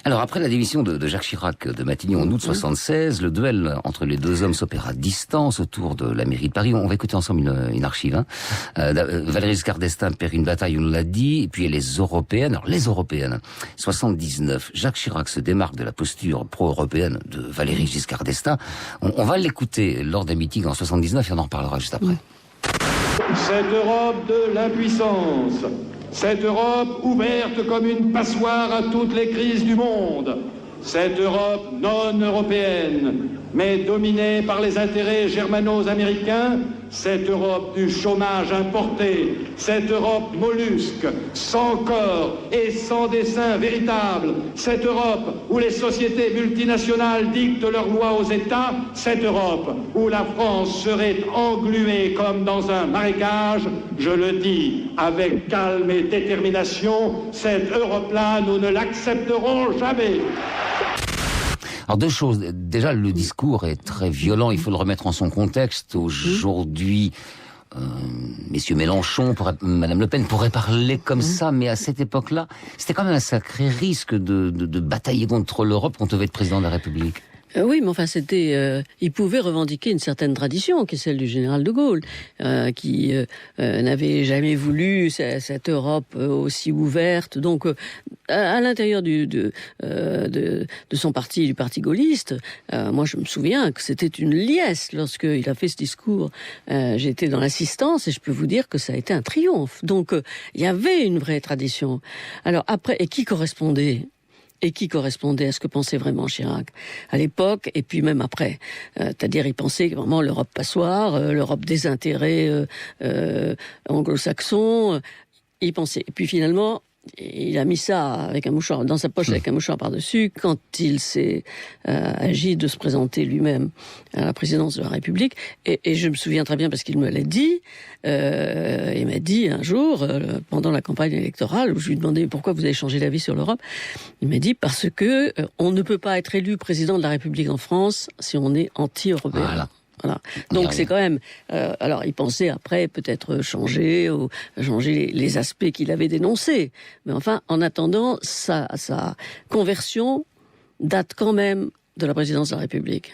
Alors, après la démission de Jacques Chirac de Matignon en août 76, le duel entre les deux hommes s'opéra à distance autour de la mairie de Paris. On va écouter ensemble une archive. Valéry Giscard d'Estaing perd une bataille, on l'a dit, et puis les européennes. Alors, les européennes, 79, Jacques Chirac se démarque de la posture pro-européenne de Valéry Giscard d'Estaing. On va l'écouter lors d'un meeting en 79 et on en reparlera juste après. Cette Europe de l'impuissance, cette Europe ouverte comme une passoire à toutes les crises du monde, cette Europe non européenne, mais dominée par les intérêts germano-américains, cette Europe du chômage importé, cette Europe mollusque, sans corps et sans dessein véritable, cette Europe où les sociétés multinationales dictent leurs lois aux États, cette Europe où la France serait engluée comme dans un marécage, je le dis avec calme et détermination, cette Europe-là, nous ne l'accepterons jamais. Alors deux choses. Déjà, le discours est très violent. Il faut le remettre en son contexte. Aujourd'hui, messieurs Mélenchon, Madame Le Pen pourraient parler comme ça, mais à cette époque-là, c'était quand même un sacré risque de batailler contre l'Europe quand on devait être président de la République. Oui, mais enfin, il pouvait revendiquer une certaine tradition, qui est celle du général de Gaulle, qui n'avait jamais voulu cette Europe aussi ouverte. Donc, à l'intérieur de son parti, du parti gaulliste, moi, je me souviens que c'était une liesse lorsqu'il a fait ce discours. J'étais dans l'assistance et je peux vous dire que ça a été un triomphe. Donc, il y avait une vraie tradition. Alors après, et qui correspondait à ce que pensait vraiment Chirac à l'époque, et puis même après. C'est-à-dire, il pensait vraiment l'Europe passoire, l'Europe des intérêts anglo-saxons. Il pensait. Et puis finalement, il a mis ça avec un mouchoir dans sa poche, avec un mouchoir par-dessus, quand il s'est agi de se présenter lui-même à la présidence de la République. Et je me souviens très bien parce qu'il me l'a dit. Il m'a dit un jour, pendant la campagne électorale, où je lui demandais pourquoi vous avez changé d'avis sur l'Europe. Il m'a dit parce que on ne peut pas être élu président de la République en France si on est anti-européen. Voilà. Donc c'est quand même... alors il pensait après peut-être changer les aspects qu'il avait dénoncés. Mais enfin, en attendant, sa conversion date quand même de la présidence de la République.